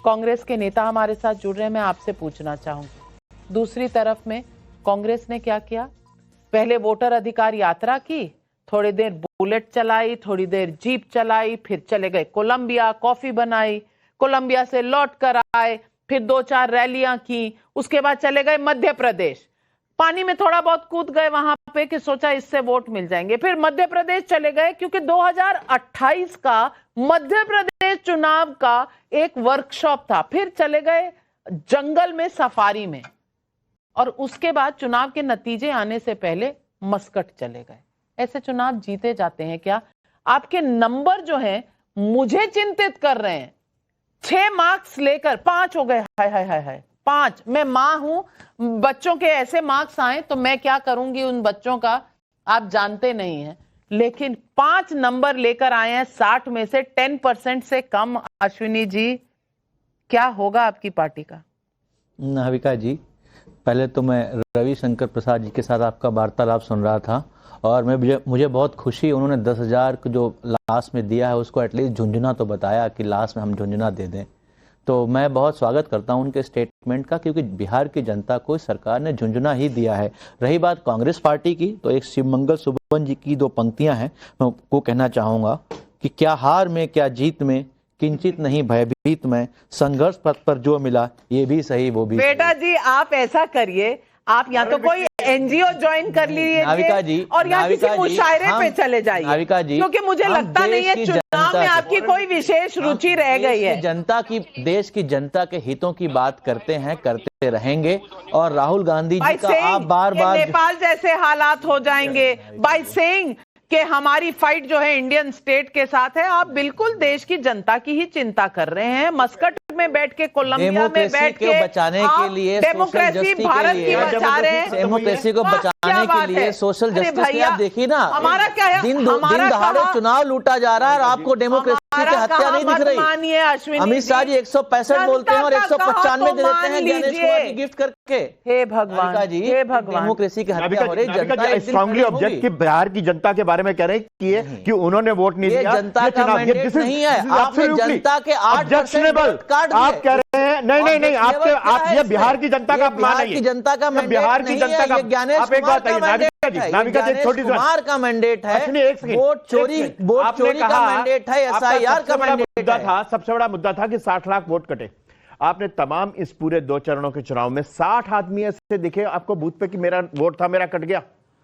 कांग्रेस के नेता हमारे साथ जुड़ रहे हैं, मैं आपसे पूछना चाहूंगी, दूसरी तरफ में कांग्रेस ने क्या किया? पहले वोटर अधिकार यात्रा की, थोड़ी देर बुलेट चलाई, थोड़ी देर जीप चलाई, फिर चले गए कोलंबिया, कॉफी बनाई, कोलंबिया से लौट कर आए, फिर 2-4 रैलियां की, उसके बाद चले गए मध्य प्रदेश, पानी में थोड़ा बहुत कूद गए वहां पे कि सोचा इससे वोट मिल जाएंगे, फिर मध्य प्रदेश चले गए क्योंकि 2028 का मध्य प्रदेश चुनाव का एक वर्कशॉप था, फिर चले गए जंगल में सफारी में, और उसके बाद चुनाव के नतीजे आने से पहले मस्कट चले गए। ऐसे चुनाव जीते जाते हैं क्या? आपके नंबर जो हैं मुझे चिंतित कर रहे हैं। 6 मार्क्स लेकर 5 हो गए, हाय हाय हाय हाय 5। मैं मां हूं, बच्चों के ऐसे मार्क्स आए तो मैं क्या करूंगी उन बच्चों का, आप जानते नहीं हैं। लेकिन 5 नंबर लेकर आए हैं 60 में से, 10% से कम। अश्विनी जी, क्या होगा आपकी पार्टी का? नाविका जी, पहले तो मैं रविशंकर प्रसाद जी के साथ आपका वार्तालाप सुन रहा था और मुझे बहुत खुशी, उन्होंने 10,000 जो लास्ट में दिया है उसको एटलीस्ट झुंझुना तो बताया कि लास्ट में हम झुंझुना दे दें। तो मैं बहुत स्वागत करता हूं उनके स्टेटमेंट का, क्योंकि बिहार की जनता को सरकार ने झुंझुना ही दिया है। रही बात कांग्रेस पार्टी की, तो एक शिवमंगल सुमन जी की 2 पंक्तियां हैं, मैं आपको कहना चाहूँगा कि क्या हार में क्या जीत में, किंचित नहीं भयभीत में, संघर्ष पथ पर जो मिला ये भी सही वो भी। बेटा जी आप ऐसा करिए, आप या तो कोई एनजीओ ज्वाइन कर लीजिए नाविका जी, और यहाँ किसी मुशायरे पे चले जाइए, नाविका जी, क्योंकि मुझे लगता नहीं है चुनाव में आपकी कोई विशेष रुचि रह गई है। देश की जनता के हितों की बात करते हैं, करते रहेंगे। और राहुल गांधी जी का आप बार-बार नेपाल जैसे हालात हो जाएंगे बाय सेइंग कि हमारी फाइट जो है इंडियन स्टेट के साथ है। आप बिल्कुल देश की जनता की ही चिंता कर रहे हैं। मस्कट में बैठ के, कोलंबिया में बैठ के बचाने के लिए, डेमोक्रेसी भारत की बचा रहे हैं, डेमोक्रेसी को बचाने के लिए, सोशल जस्टिस के, आप देखिए ना, हमारा क्या है, दिन दहाड़े चुनाव लूटा जा रहा है और आपको डेमोक्रेसी की हत्या नहीं दिख रही। अमित शाह जी 165 बोलते हैं और 195 दे देते हैं ज्ञानेश कुमार की गिफ्ट करके। हे भगवान जी, हे भगवान, डेमोक्रेसी की हत्या हो रही है। स्ट्रांगली ऑब्जेक्ट कि बिहार की जनता के बारे में कह रहे हैं कि उन्होंने वोट नहीं दिया, जनता का मैंडेट नहीं है। आपने जनता के 8% आप कह रहे हैं नहीं, आप ये बिहार की जनता का अपमान है, जनता का बिहार की जनता का। आप एक बात नाविका जी छोटी कुमार का मैंडेट है, वोट चोरी का मैंडेट है, एसआईआर का मैंडेट है। सबसे बड़ा मुद्दा था कि 60 लाख वोट कटे। आपने तमाम इस पूरे 2 चरणों के चुनाव में 60 आदमी ऐसे दिखे आपको बूथ पे कि मेरा वोट था, मेरा कट गया।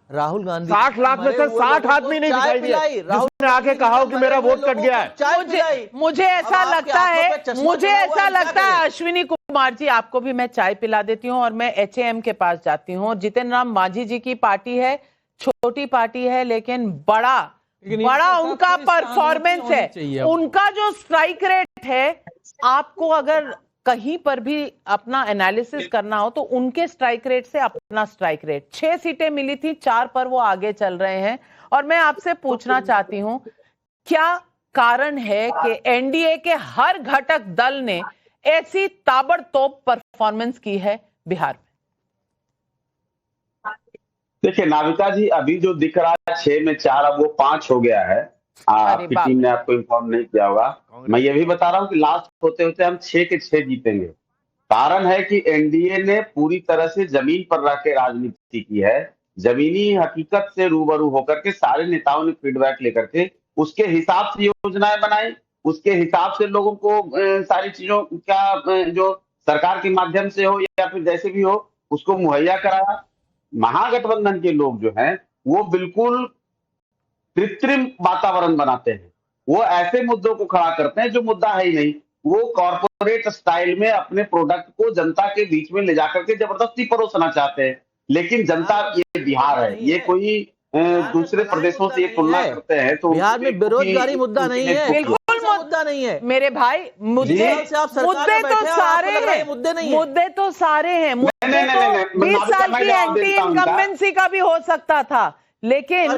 राहुल गांधी 60 लाख में से 60 आदमी नहीं दिखाई दिए जिसने आके कहा कि मेरा वोट कट गया है। मुझे ऐसा लगता है अश्विनी कुमार जी, आपको भी मैं चाय पिला देती हूँ और मैं HAM के पास जाती हूँ। जितिन राम मांझी जी की पार्टी है, छोटी पार्टी है लेकिन बड़ा उनका परफॉर्मेंस है, उनका जो स्ट्राइक रेट है। आपको अगर कहीं पर भी अपना एनालिसिस करना हो तो उनके स्ट्राइक रेट से अपना स्ट्राइक रेट, 6 सीटें मिली थी, 4 पर वो आगे चल रहे हैं। और मैं आपसे पूछना चाहती हूं, क्या कारण है कि एनडीए के हर घटक दल ने ऐसी ताबड़तोड़ परफॉर्मेंस की है बिहार में? देखिए नाविका जी, अभी जो दिख रहा है 6 में 4, अब वो 5 हो गया है। आपकी टीम ने आपको इन्फॉर्म नहीं किया होगा। मैं ये भी बता रहा हूँ कि लास्ट होते होते हम 6 के 6 जीतेंगे। कारण है कि एनडीए ने पूरी तरह से जमीन पर रह के राजनीति की है, जमीनी हकीकत से रूबरू होकर के सारे नेताओं ने फीडबैक लेकर के उसके हिसाब से योजनाएं बनाई, उसके हिसाब से लोगों को सारी चीजों का जो सरकार के माध्यम से हो या फिर जैसे भी हो उसको मुहैया कराया। महागठबंधन के लोग जो हैं वो बिल्कुल कृत्रिम वातावरण बनाते हैं, वो ऐसे मुद्दों को खड़ा करते हैं जो मुद्दा है ही नहीं। वो कॉर्पोरेट स्टाइल में अपने प्रोडक्ट को जनता के बीच में ले जाकर के जबरदस्ती परोसना चाहते हैं। लेकिन जनता, ये बिहार है, ये कोई दूसरे प्रदेशों से ये तुलना करते हैं तो बिहार में बेरोजगारी मुद्दा नहीं है, बिल्कुल मुद्दा नहीं है मेरे भाई। मुद्दे तो सारे हैं, मुद्दे तो सारे हैं। 20 साल की एंटी इनकम्बेंसी का भी हो सकता था, लेकिन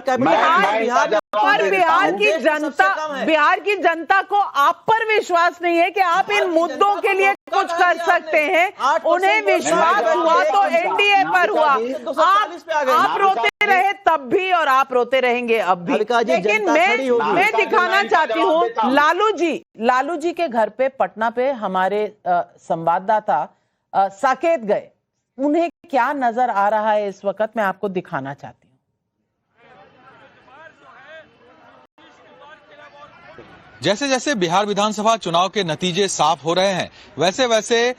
बिहार की जनता को आप पर विश्वास नहीं है कि आप इन मुद्दों के लिए कुछ कर सकते हैं। उन्हें विश्वास हुआ तो एनडीए पर हुआ। आप रोते रहे तब भी और आप रोते रहेंगे अब भी। लेकिन मैं दिखाना चाहती हूँ लालू जी के घर पे पटना पे हमारे संवाददाता साकेत गए। उन्हें क्या नजर आ रहा है इस वक्त मैं आपको दिखाना चाहती हूँ। जैसे जैसे बिहार विधानसभा चुनाव के नतीजे साफ हो रहे हैं वैसे वैसे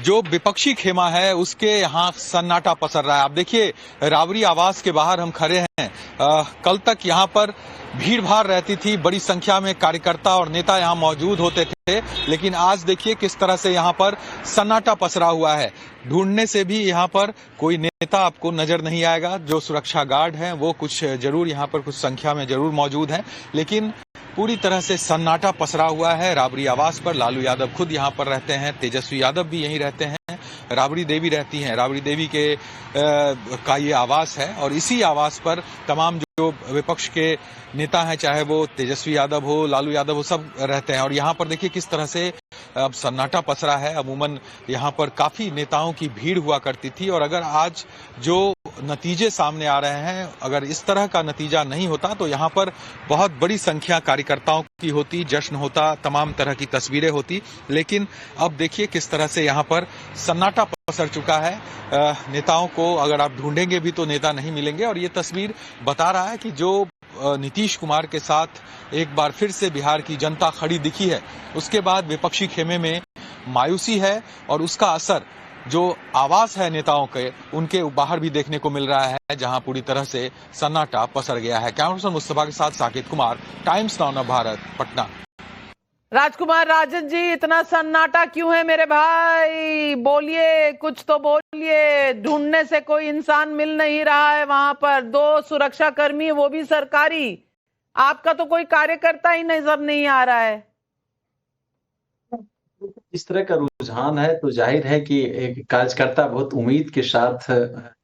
जो विपक्षी खेमा है उसके यहाँ सन्नाटा पसर रहा है। आप देखिए राबड़ी आवास के बाहर हम खड़े हैं। कल तक यहाँ पर भीड़ भाड़ रहती थी, बड़ी संख्या में कार्यकर्ता और नेता यहाँ मौजूद होते थे, लेकिन आज देखिए किस तरह से यहाँ पर सन्नाटा पसरा हुआ है। ढूंढने से भी यहाँ पर कोई नेता आपको नजर नहीं आएगा। जो सुरक्षा गार्ड हैं वो कुछ जरूर यहाँ पर कुछ संख्या में जरूर मौजूद हैं, लेकिन पूरी तरह से सन्नाटा पसरा हुआ है राबड़ी आवास पर। लालू यादव खुद यहाँ पर रहते हैं, तेजस्वी यादव भी यहीं रहते हैं, राबड़ी देवी रहती हैं। राबड़ी देवी के का ये आवास है और इसी आवास पर तमाम जो विपक्ष के नेता हैं, चाहे वो तेजस्वी यादव हो, लालू यादव हो, सब रहते हैं। और यहाँ पर देखिए किस तरह से अब सन्नाटा पसरा है। अमूमन यहाँ पर काफी नेताओं की भीड़ हुआ करती थी और अगर आज जो नतीजे सामने आ रहे हैं, अगर इस तरह का नतीजा नहीं होता तो यहाँ पर बहुत बड़ी संख्या कार्यकर्ताओं की होती, जश्न होता, तमाम तरह की तस्वीरें होती। लेकिन अब देखिए किस तरह से यहाँ पर सन्नाटा पसर चुका है। नेताओं को अगर आप ढूंढेंगे भी तो नेता नहीं मिलेंगे और ये तस्वीर बता रहा है कि जो नीतीश कुमार के साथ एक बार फिर से बिहार की जनता खड़ी दिखी है, उसके बाद विपक्षी खेमे में मायूसी है और उसका असर जो आवास है नेताओं के उनके बाहर भी देखने को मिल रहा है, जहां पूरी तरह से सन्नाटा पसर गया है। कैमरा पर्सन मुस्तफा के साथ Saket Kumar, Times Now of Bharat, Patna. Rajkumar Rajan ji, इतना सन्नाटा क्यों है मेरे भाई? बोलिए, कुछ तो बोलिए। ढूंढने से कोई इंसान मिल नहीं रहा है वहां पर। 2 सुरक्षा कर्मी, वो भी सरकारी। आपका तो कोई कार्यकर्ता ही नजर नहीं आ रहा है। इस तरह का रुझान है तो जाहिर है कि एक कार्यकर्ता बहुत उम्मीद के साथ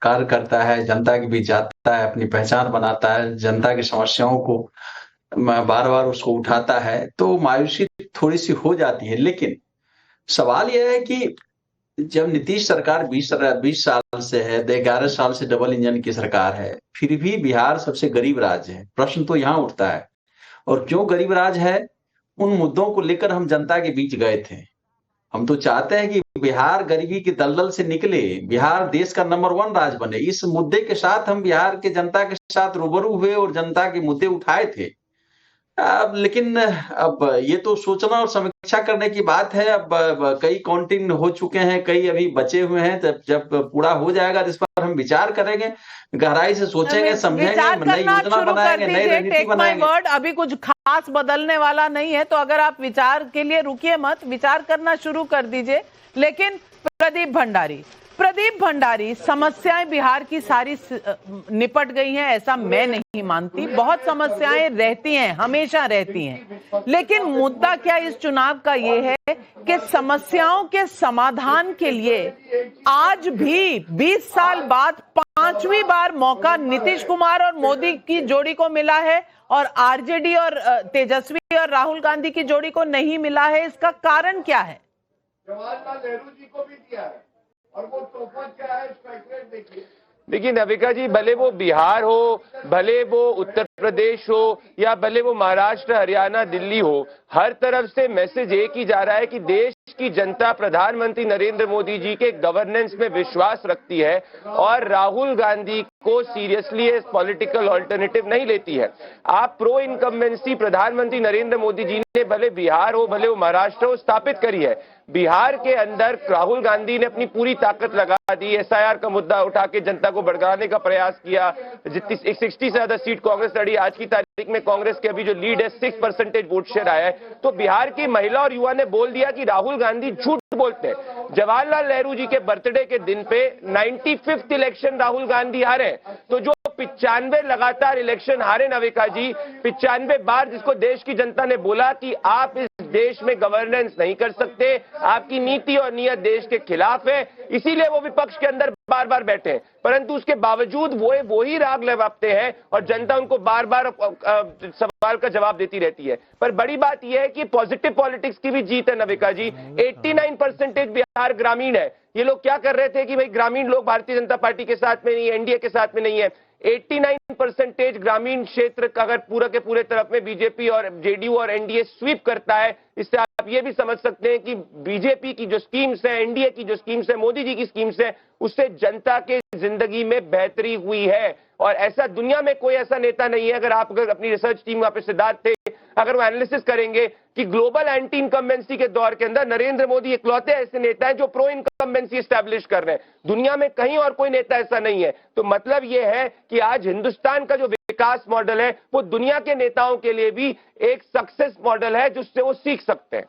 कार्य करता है, जनता के बीच जाता है, अपनी पहचान बनाता है, जनता की समस्याओं को बार बार उसको उठाता है, तो मायूसी थोड़ी सी हो जाती है। लेकिन सवाल यह है कि जब नीतीश सरकार 20 साल से है, 11 साल से डबल इंजन की सरकार है, फिर भी बिहार सबसे गरीब राज्य है। प्रश्न तो यहाँ उठता है, और क्यों गरीब राज्य है, उन मुद्दों को लेकर हम जनता के बीच गए थे। हम तो चाहते हैं कि बिहार गरीबी की दलदल से निकले, बिहार देश का नंबर 1 राज्य बने। इस मुद्दे के साथ हम बिहार के जनता के साथ रूबरू हुए और जनता के मुद्दे उठाए थे। लेकिन अब ये तो सोचना और समीक्षा करने की बात है। अब कई काउंटिंग हो चुके हैं, कई अभी बचे हुए हैं। जब पूरा हो जाएगा तो इस पर हम विचार करेंगे, गहराई से सोचेंगे, समझेंगे, नई योजना बनाएंगे, नई रणनीति बनाएंगे। अभी कुछ खास बदलने वाला नहीं है, तो अगर आप विचार के लिए रुकिए मत, विचार करना शुरू कर दीजिए। लेकिन प्रदीप भंडारी, समस्याएं बिहार की सारी निपट गई हैं ऐसा मैं नहीं मानती। बहुत समस्याएं रहती हैं, हमेशा रहती हैं। लेकिन मुद्दा क्या इस चुनाव का ये है कि समस्याओं के समाधान के लिए आज भी 20 साल बाद 5वीं बार मौका नीतीश कुमार और मोदी की जोड़ी को मिला है और आरजेडी और तेजस्वी और राहुल गांधी की जोड़ी को नहीं मिला है। इसका कारण क्या है? जवाहरलाल नेहरू जी को भी दिया है और वो तोहफा क्या है, स्पेकुलेट देखिए। देखिए नविका जी, भले वो बिहार हो, भले वो उत्तर प्रदेश हो, या भले वो महाराष्ट्र, हरियाणा, दिल्ली हो, हर तरफ से मैसेज एक ही जा रहा है कि देश की जनता प्रधानमंत्री नरेंद्र मोदी जी के गवर्नेंस में विश्वास रखती है और राहुल गांधी को सीरियसली एज पॉलिटिकल ऑल्टरनेटिव नहीं लेती है। आप प्रो इनकम्बेंसी प्रधानमंत्री नरेंद्र मोदी जी ने भले बिहार हो, भले वो महाराष्ट्र हो, स्थापित करी है। बिहार के अंदर राहुल गांधी ने अपनी पूरी ताकत लगा दी, एसआईआर का मुद्दा उठा के जनता को भड़काने का प्रयास किया। जितनी 60 से ज्यादा सीट कांग्रेस लड़ी, आज की तारीख में कांग्रेस के अभी जो लीड है 6% वोट शेयर आया है। तो बिहार की महिला और युवा ने बोल दिया कि राहुल गांधी झूठ बोलते हैं। जवाहरलाल नेहरू जी के बर्थडे के दिन पे 95th इलेक्शन राहुल गांधी हारे। तो जो 95 लगातार इलेक्शन हारे नविका जी, 95 बार जिसको देश की जनता ने बोला कि आप इस देश में गवर्नेंस नहीं कर सकते, आपकी नीति और नीयत देश के खिलाफ है, इसीलिए वो विपक्ष के अंदर बार बार बैठे हैं। परंतु उसके बावजूद वो ही राग लगाते हैं और जनता उनको बार बार सवाल का जवाब देती रहती है। पर बड़ी बात यह है कि पॉजिटिव पॉलिटिक्स की भी जीत है नविका जी। 89% बिहार ग्रामीण है। ये लोग क्या कर रहे थे कि भाई ग्रामीण लोग भारतीय जनता पार्टी के साथ में नहीं है, एनडीए के साथ में नहीं है। 89% ग्रामीण क्षेत्र का अगर पूरा के पूरे तरफ में बीजेपी और जेडीयू और एनडीए स्वीप करता है, इससे आप ये भी समझ सकते हैं कि बीजेपी की जो स्कीम्स है, एनडीए की जो स्कीम्स है, मोदी जी की स्कीम्स है, उससे जनता के जिंदगी में बेहतरी हुई है। और ऐसा दुनिया में कोई ऐसा नेता नहीं है, अगर अपनी रिसर्च टीम वहां पे सिद्धार्थ थे, अगर वो एनालिसिस करेंगे कि ग्लोबल एंटी इनकम्बेंसी के दौर के अंदर नरेंद्र मोदी इकलौते ऐसे नेता हैं जो प्रो इनकम्बेंसी एस्टैब्लिश कर रहे हैं। दुनिया में कहीं और कोई नेता ऐसा नहीं है। तो मतलब ये है कि आज हिंदुस्तान का जो विकास मॉडल है वो दुनिया के नेताओं के लिए भी एक सक्सेस मॉडल है जिससे वो सीख सकते हैं।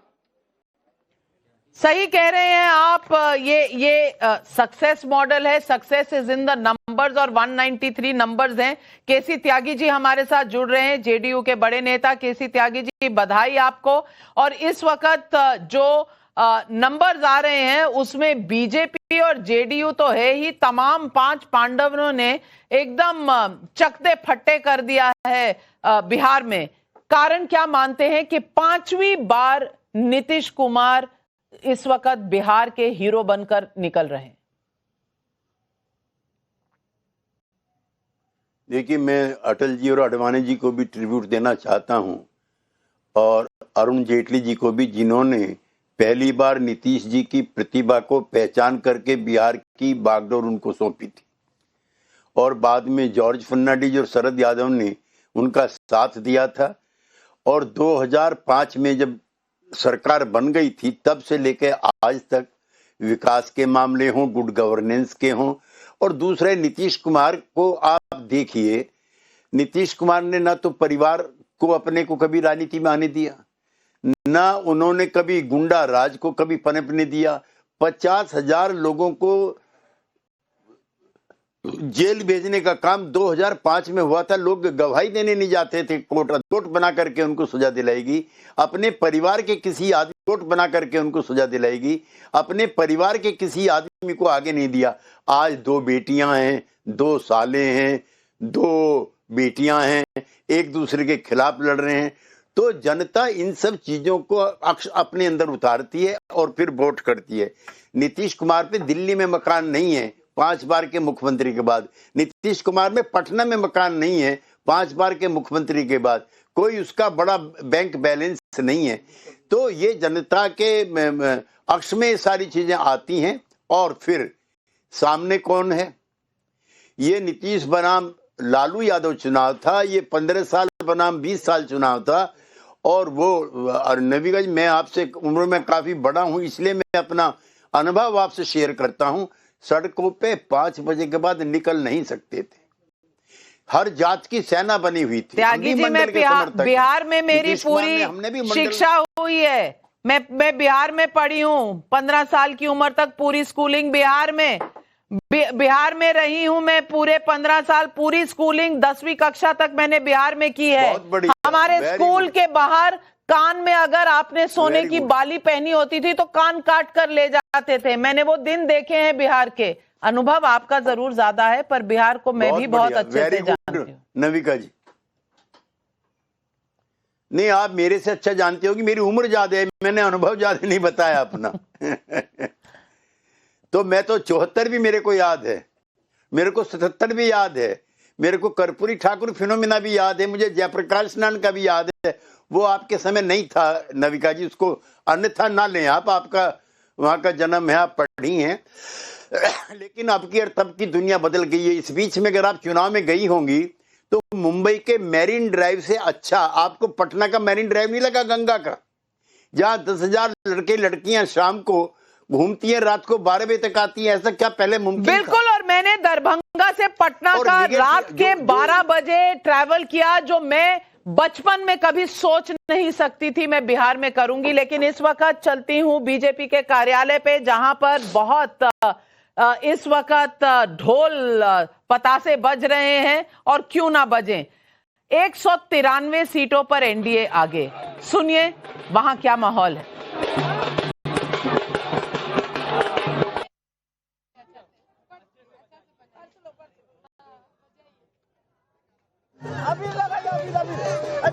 सही कह रहे हैं आप। ये सक्सेस मॉडल है। Success is in the numbers और 193 नंबर्स हैं। केसी त्यागी जी हमारे साथ जुड़ रहे हैं, जेडीयू के बड़े नेता। केसी त्यागी जी, बधाई आपको। और इस वक्त जो नंबर्स आ रहे हैं उसमें बीजेपी और जेडीयू तो है ही, तमाम 5 पांडवों ने एकदम चकते फट्टे कर दिया है बिहार में। कारण क्या मानते हैं कि 5वीं बार नीतीश कुमार इस वक्त बिहार के हीरो बनकर निकल रहे हैं? देखिए, मैं अटल जी और आडवाणी जी को भी ट्रिब्यूट देना चाहता हूं और अरुण जेटली जी को भी, जिन्होंने पहली बार नीतीश जी की प्रतिभा को पहचान करके बिहार की बागडोर उनको सौंपी थी और बाद में जॉर्ज फर्नांडिस और शरद यादव ने उनका साथ दिया था। और 2005 में जब सरकार बन गई थी, तब से लेकर आज तक विकास के मामले हों, गुड गवर्नेंस के हों, और दूसरे नीतीश कुमार को आप देखिए, नीतीश कुमार ने ना तो परिवार को अपने को कभी राजनीति में आने दिया, ना उन्होंने कभी गुंडा राज को कभी पनपने दिया। 50,000 लोगों को जेल भेजने का काम 2005 में हुआ था। लोग गवाही देने नहीं जाते थे, कोर्ट बना करके उनको सजा दिलाएगी। अपने परिवार के किसी आदमी कोर्ट बना करके उनको सजा दिलाएगी, अपने परिवार के किसी आदमी को आगे नहीं दिया। आज 2 बेटियां हैं, 2 साले हैं, 2 बेटियां हैं, एक दूसरे के खिलाफ लड़ रहे हैं। तो जनता इन सब चीजों को अपने अंदर उतारती है और फिर वोट करती है। नीतीश कुमार पे दिल्ली में मकान नहीं है 5 बार के मुख्यमंत्री के बाद, नीतीश कुमार में पटना में मकान नहीं है 5 बार के मुख्यमंत्री के बाद, कोई उसका बड़ा बैंक बैलेंस नहीं है। तो ये जनता के अक्ष में सारी चीजें आती हैं। और फिर सामने कौन है? ये नीतीश बनाम लालू यादव चुनाव था, ये 15 साल बनाम 20 साल चुनाव था। और वो नबी गंज, मैं आपसे उम्र में काफी बड़ा हूं, इसलिए मैं अपना अनुभव आपसे शेयर करता हूं। सड़कों पे 5 बजे के बाद निकल नहीं सकते थे, हर जात की सेना बनी हुई थी। त्यागी जी, मैं बिहार में मेरी पूरी शिक्षा हुई है। मैं बिहार में पढ़ी हूँ, 15 साल की उम्र तक पूरी स्कूलिंग बिहार में रही हूँ। मैं पूरे 15 साल पूरी स्कूलिंग 10वीं कक्षा तक मैंने बिहार में की है। हमारे स्कूल के बाहर कान में अगर आपने सोने की बाली पहनी होती थी तो कान काट कर ले जाते थे। मैंने वो दिन देखे हैं बिहार के। अनुभव आपका जरूर ज्यादा है, पर बिहार को मैं भी बहुत अच्छे से जानती हूँ। नविका जी, नहीं, आप मेरे से अच्छा जानते हो कि मेरी उम्र ज्यादा है, मैंने अनुभव ज्यादा नहीं बताया अपना। तो मैं तो 74 भी मेरे को याद है, मेरे को 77 भी याद है, मेरे को कर्पूरी ठाकुर फिनोमिना भी याद है, मुझे जयप्रकाश नारायण का भी याद है। वो आपके समय नहीं था नविका जी, उसको अन्यथा ना लें आप, आपका वहां का जन्म है, आप पढ़ी हैं। लेकिन अब की और तब की दुनिया बदल गई है। इस बीच में अगर आप चुनाव में गई होंगी तो मुंबई के मैरीन ड्राइव से अच्छा आपको पटना का मैरीन ड्राइव नहीं लगा, गंगा का, जहां 10,000 लड़के लड़कियां शाम को घूमती हैं, रात को 12 बजे तक आती हैं। ऐसा क्या पहले मुमकिन बिल्कुल। और मैंने दरभंगा से पटना का रात के 12 बजे ट्रैवल किया, जो मैं बचपन में कभी सोच नहीं सकती थी मैं बिहार में करूंगी, लेकिन इस वक्त चलती हूं बीजेपी के कार्यालय पे, जहां पर बहुत इस वक्त ढोल पतासे बज रहे हैं, और क्यों ना बजें। 193 सीटों पर एनडीए आगे। सुनिए वहां क्या माहौल है। अभी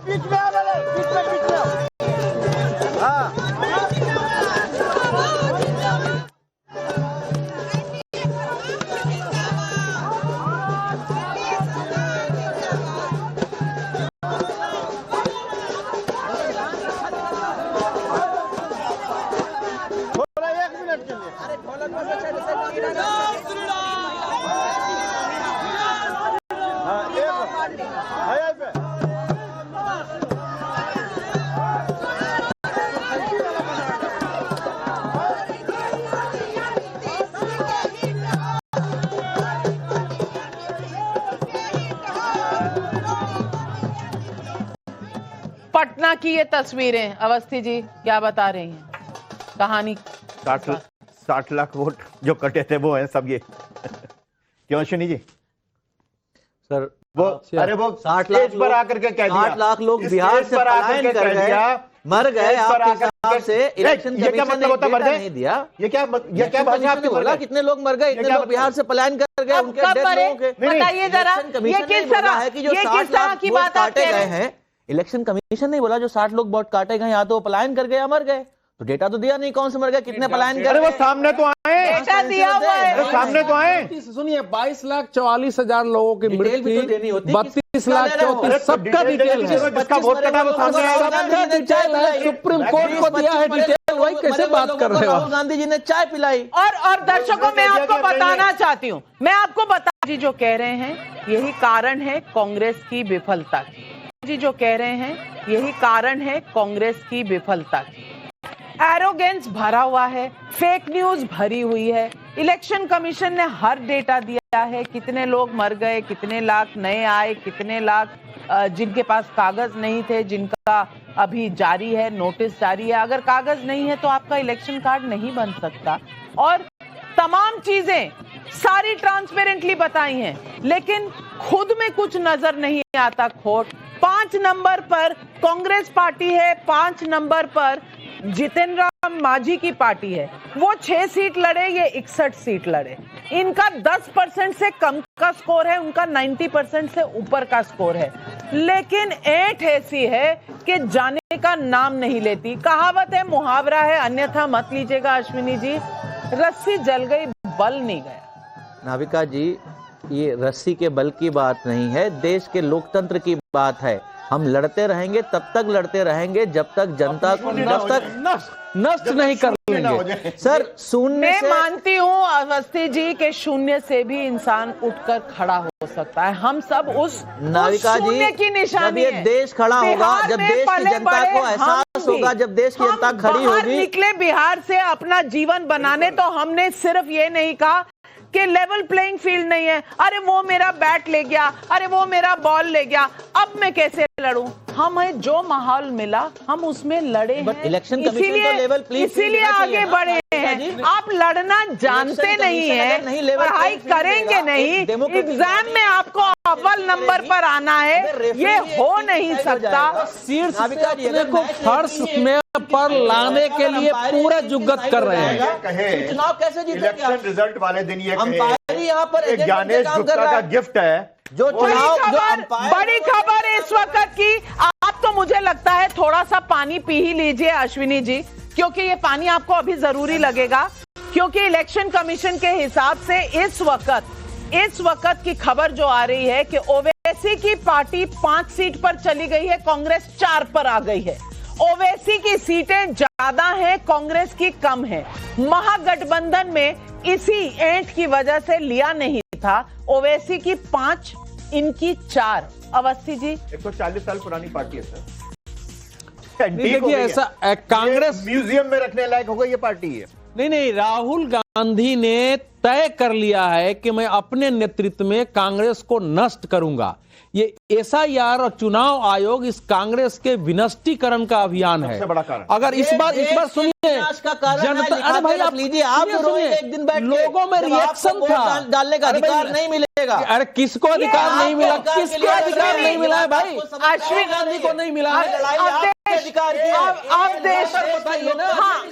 बीच में आ रहा है, बीच में हाँ। थोड़ा 1 मिनट के लिए। अरे ढोलक पटना की ये तस्वीरें अवस्थी जी क्या बता रही हैं कहानी। 60 लाख वोट जो कटे थे वो हैं सब ये। क्यों अश्विनी जी? सर वो अरे वो 60 लाख पर आकर के कह दिया, 60 लाख लोग बिहार से पलायन कर गए, मर गए आपके हिसाब से। इलेक्शन कमीशन ने नहीं दिया। ये क्या बोला? कितने लोग मर गए? इतने लोग बिहार से पलायन कर गए, उनके डेड लोगों के बताइए जरा, ये किस तरह है कि जो 60 लाख की बात काटे गए हैं। इलेक्शन कमीशन ने बोला जो 60 लोग वोट काटे गए, या तो पलायन कर गए या मर गए। तो डेटा तो दिया नहीं कौन से मर गए, कितने पलायन कर। अरे वो सामने तो आए, डेटा दिया हुआ है, सामने तो आए। सुनिए 22,44,000 लोगों की मृत्यु, 32,34,000 सबका डिटेल है। जिसका वोट कटा वो सामने आएगा। सुप्रीम कोर्ट को दिया है डिटेल, वही कैसे बात कर रहे हो? राहुल गांधी जी ने चाय पिलाई। और दर्शकों मैं आपको बताना चाहती हूँ, मैं आपको बता जी जो कह रहे हैं यही कारण है कांग्रेस की विफलता की। जी जो कह रहे हैं यही कारण है कांग्रेस की विफलता की। एरोगेंस भरा हुआ है, फेक न्यूज भरी हुई है। इलेक्शन कमीशन ने हर डेटा दिया है, कितने लोग मर गए, कितने लाख नए आए, कितने लाख जिनके पास कागज नहीं थे, जिनका अभी जारी है, नोटिस जारी है। अगर कागज नहीं है तो आपका इलेक्शन कार्ड नहीं बन सकता, और तमाम चीजें सारी ट्रांसपेरेंटली बताई हैं, लेकिन खुद में कुछ नजर नहीं आता खोट। 5 नंबर पर कांग्रेस पार्टी है, 5 नंबर पर जितेंद्र राम मांझी की पार्टी है। वो 6 सीट लड़े, ये 61 सीट लड़े। इनका 10% से कम का स्कोर है, उनका 90% से ऊपर का स्कोर है। लेकिन ऐंठ ऐसी है कि जाने का नाम नहीं लेती। कहावत है, मुहावरा है, अन्यथा मत लीजिएगा अश्विनी जी, रस्सी जल गई बल नहीं गया। नाविका जी, ये रस्सी के बल की बात नहीं है, देश के लोकतंत्र की बात है। हम लड़ते रहेंगे, तब तक लड़ते रहेंगे जब तक जनता को नष्ट नहीं कर लेंगे। सर शून्य मैं से मानती हूँ अवस्थी जी के शून्य से भी इंसान उठकर खड़ा हो सकता है। हम सब उस नाविका जी, शून्य की निशानी जब ये देश खड़ा होगा, जब देश की जनता को एहसास होगा, जब देश की जनता खड़ी होगी। निकले बिहार से अपना जीवन बनाने, तो हमने सिर्फ ये नहीं कहा कि लेवल प्लेइंग फील्ड नहीं है, अरे वो मेरा बैट ले गया, अरे वो मेरा बॉल ले गया, अब मैं कैसे लड़ूं। हमें जो माहौल मिला हम उसमें लड़े हैं, इलेक्शन कमीशन तो लेवल प्लेइंग इसीलिए आगे बढ़े हैं। आप लड़ना जानते नहीं है, पढ़ाई करेंगे नहीं, एग्जाम में आपको अव्वल नंबर पर आना है, ये हो नहीं सकता। को फर्श में पर लाने के लिए पूरा जुगत कर रहे हैं। चुनाव कैसे जीतेंगे? इलेक्शन रिजल्ट वाले दिन ये अंपायर यहाँ पर ज्ञानेश गुप्ता का गिफ्ट है जो बड़ी खबर इस वक्त की। आप तो मुझे लगता है थोड़ा सा पानी पी ही लीजिए अश्विनी जी, क्योंकि ये पानी आपको अभी जरूरी लगेगा, क्योंकि इलेक्शन कमीशन के हिसाब से इस वक्त की खबर जो आ रही है कि ओवैसी की पार्टी 5 सीट पर चली गई है, कांग्रेस 4 पर आ गई है। ओवैसी की सीटें ज्यादा हैं, कांग्रेस की कम है। महागठबंधन में इसी ऐंठ की वजह से लिया नहीं था। ओवैसी की 5, इनकी 4। अवस्थी जी 140 साल पुरानी पार्टी है सर। देखिए ऐसा कांग्रेस म्यूजियम में रखने लायक हो गई ये पार्टी है। नहीं, राहुल गांधी ने तय कर लिया है कि मैं अपने नेतृत्व में कांग्रेस को नष्ट करूंगा। ये एसआईआर और चुनाव आयोग इस कांग्रेस के विनष्टीकरण का अभियान है। बड़ा कारण। अगर इस बार सुनिए, जनता, अरे भाई आप लीजिए, आप एक दिन बैठ लोगों में रिएक्शन था, डालने का अधिकार नहीं मिलेगा। अरे किसको अधिकार नहीं मिला? किसको अधिकार नहीं मिला है भाई? अश्विनी गांधी को नहीं मिला है। आप देश बताइए ना। हाँ,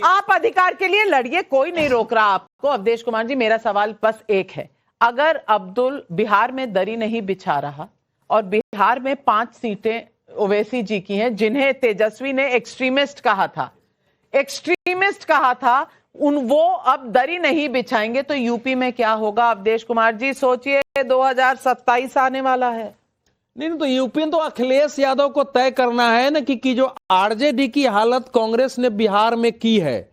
आप अधिकार के लिए लड़िए, कोई नहीं रोक रहा आपको। अवधेश कुमार जी, मेरा सवाल बस एक है, अगर अब्दुल बिहार में दरी नहीं बिछा रहा और बिहार में 5 सीटें ओवैसी जी की हैं, जिन्हें तेजस्वी ने एक्सट्रीमिस्ट कहा था, वो अब दरी नहीं बिछाएंगे तो यूपी में क्या होगा? अवधेश कुमार जी सोचिए, 2027 आने वाला है। नहीं तो यूपी में तो अखिलेश यादव को तय करना है ना कि जो आरजेडी की हालत कांग्रेस ने बिहार में की है,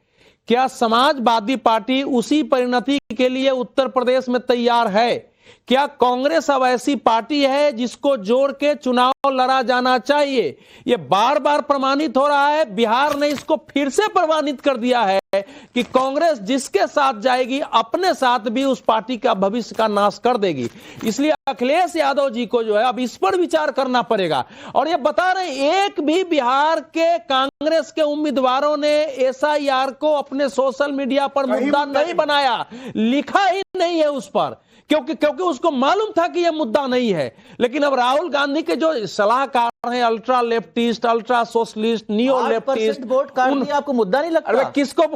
क्या समाजवादी पार्टी उसी परिणति के लिए उत्तर प्रदेश में तैयार है? क्या कांग्रेस अब ऐसी पार्टी है जिसको जोड़ के चुनाव लड़ा जाना चाहिए? ये बार बार प्रमाणित हो रहा है। बिहार ने इसको फिर से प्रमाणित कर दिया है कि कांग्रेस जिसके साथ जाएगी अपने साथ भी उस पार्टी का भविष्य का नाश कर देगी। इसलिए अखिलेश यादव जी को जो है अब इस पर विचार करना पड़ेगा। और ये बता रहे, एक भी बिहार के कांग्रेस के उम्मीदवारों ने एसआईआर को अपने सोशल मीडिया पर मुद्दा नहीं बनाया, लिखा ही नहीं है उस पर, क्योंकि उसको मालूम था कि यह मुद्दा नहीं है। लेकिन अब राहुल गांधी के जो सलाहकार हैं, ultra leftist, ultra socialist, neo leftist, vote काट दिया, आपको मुद्दा नहीं लगता? अरे किसको आप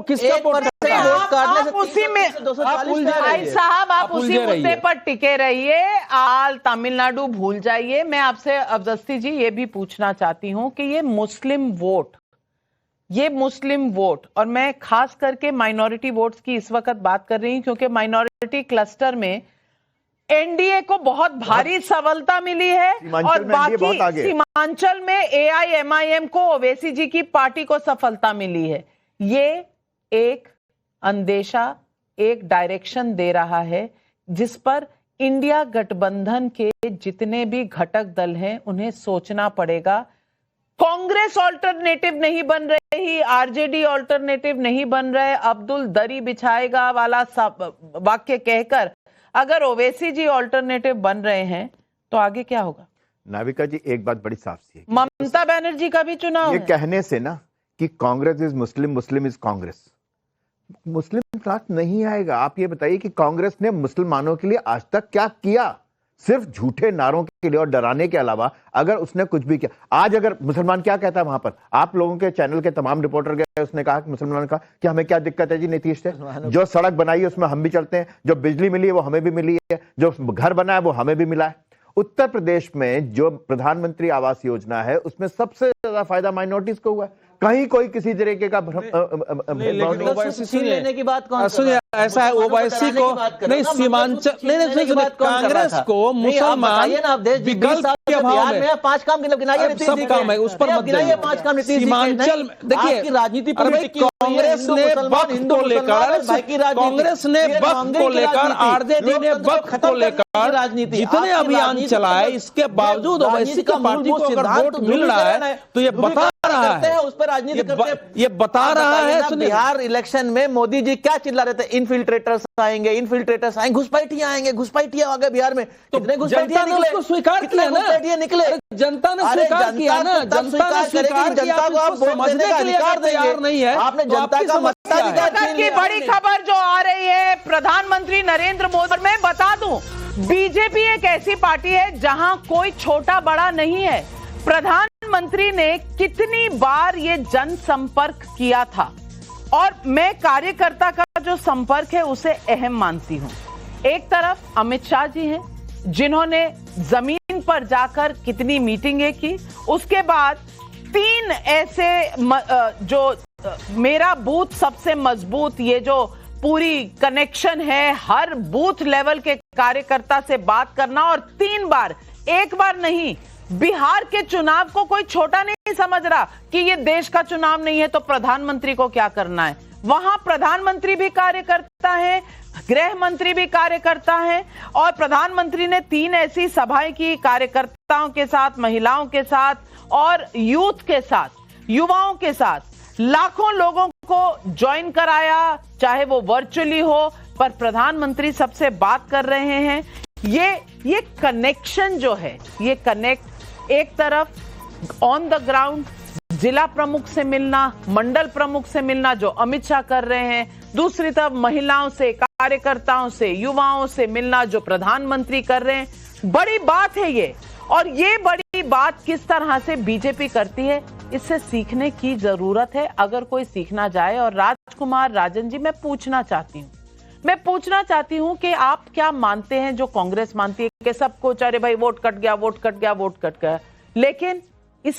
उसी में साहब, आप उसी मुद्दे पर टिके रहिए, आल तमिलनाडु भूल जाइए। मैं आपसे अब्दस्ती जी ये भी पूछना चाहती हूं कि ये मुस्लिम वोट, और मैं खास करके माइनॉरिटी वोट्स की इस वक्त बात कर रही हूं क्योंकि माइनॉरिटी क्लस्टर में एनडीए को बहुत भारी सफलता मिली है और बाकी सीमांचल में एआईएमआईएम को, ओवैसी जी की पार्टी को सफलता मिली है। ये एक अंदेशा, एक डायरेक्शन दे रहा है जिस पर इंडिया गठबंधन के जितने भी घटक दल हैं उन्हें सोचना पड़ेगा। कांग्रेस ऑल्टरनेटिव नहीं बन रही, आरजेडी ऑल्टरनेटिव नहीं बन रहे, अब्दुल दरी बिछाएगा वाला वाक्य कहकर अगर ओवैसी जी ऑल्टरनेटिव बन रहे हैं तो आगे क्या होगा? नाविका जी, एक बात बड़ी साफ सी है, ममता बनर्जी का भी चुनाव ये है। कहने से ना कि Congress is Muslim, Muslim is Congress, मुस्लिम साथ नहीं आएगा। आप ये बताइए कि कांग्रेस ने मुसलमानों के लिए आज तक क्या किया? सिर्फ झूठे नारों के लिए और डराने के अलावा अगर उसने कुछ भी किया। आज अगर मुसलमान क्या कहता है वहां पर, आप लोगों के चैनल के तमाम रिपोर्टर गए, उसने कहा कि मुसलमान का कि हमें क्या दिक्कत है जी नीतीश से, जो सड़क बनाई है उसमें हम भी चलते हैं, जो बिजली मिली है वो हमें भी मिली है, जो घर बना है वो हमें भी मिला है। उत्तर प्रदेश में जो प्रधानमंत्री आवास योजना है उसमें सबसे ज्यादा फायदा माइनॉरिटीज को हुआ है। कहीं कोई किसी तरीके का लेने की बात कौन? सुनिए, ऐसा है ओवैसी को नहीं, सीमांचल नहीं, कांग्रेस को मुसलमान विकल्प के अभाव में 5 काम गिनाइए, सब काम है उस पर मत जाइए। 5 काम सीमांचल देखिए, राजनीति कांग्रेस ने वक्त को लेकर आरजेडी ने वक्त को लेकर जितने अभियान चलाए, इसके बावजूद ओवैसी की पार्टी को अगर वोट मिल रहा है तो ये बता रहा है, उस पर राजनीति करते हैं। ये बता रहा है। बिहार इलेक्शन में मोदी जी क्या चिल्ला रहे थे? इन्फिल्ट्रेटर्स आएंगे, इन्फिल्ट्रेटर्स आएंगे, घुसपैठियां आएंगे, घुसपैठियां आ गए बिहार में। कितने घुसपैठियां निकले? उसको स्वीकार किया ना, निकले, जनता ने स्वीकार किया ना, जनता ने स्वीकार किया। जनता को आप समझने का अधिकार तैयार नहीं है, आपने जनता का मताधिकार की बड़ी खबर जो आ रही है प्रधानमंत्री नरेंद्र मोदी। मैं बता दूं, बीजेपी एक ऐसी पार्टी है जहां कोई छोटा बड़ा नहीं है। प्रधानमंत्री ने कितनी बार ये जनसंपर्क किया था और मैं कार्यकर्ता का जो संपर्क है उसे अहम मानती हूं। एक तरफ अमित शाह जी हैं जिन्होंने जमीन पर जाकर कितनी मीटिंगें की, उसके बाद 3 ऐसे जो मेरा बूथ सबसे मजबूत, ये जो पूरी कनेक्शन है, हर बूथ लेवल के कार्यकर्ता से बात करना, और 3 बार, एक बार नहीं, बिहार के चुनाव को कोई छोटा नहीं समझ रहा कि ये देश का चुनाव नहीं है तो प्रधानमंत्री को क्या करना है। वहां प्रधानमंत्री भी कार्यकर्ता है, गृह मंत्री भी कार्यकर्ता है, और प्रधानमंत्री ने 3 ऐसी सभाएं की कार्यकर्ताओं के साथ, महिलाओं के साथ और यूथ के साथ, युवाओं के साथ। लाखों लोगों को ज्वाइन कराया, चाहे वो वर्चुअली हो, पर प्रधानमंत्री सबसे बात कर रहे हैं। ये कनेक्शन जो है, ये कनेक्ट एक तरफ ऑन द ग्राउंड जिला प्रमुख से मिलना, मंडल प्रमुख से मिलना जो अमित शाह कर रहे हैं, दूसरी तरफ महिलाओं से, कार्यकर्ताओं से, युवाओं से मिलना जो प्रधानमंत्री कर रहे हैं। बड़ी बात है ये, और ये बड़ी बात किस तरह से बीजेपी करती है, इससे सीखने की जरूरत है अगर कोई सीखना चाहे। और राजकुमार राजन जी, मैं पूछना चाहती हूं कि आप क्या मानते हैं जो कांग्रेस मानती है कि सब कुछ, अरे भाई वोट कट गया, लेकिन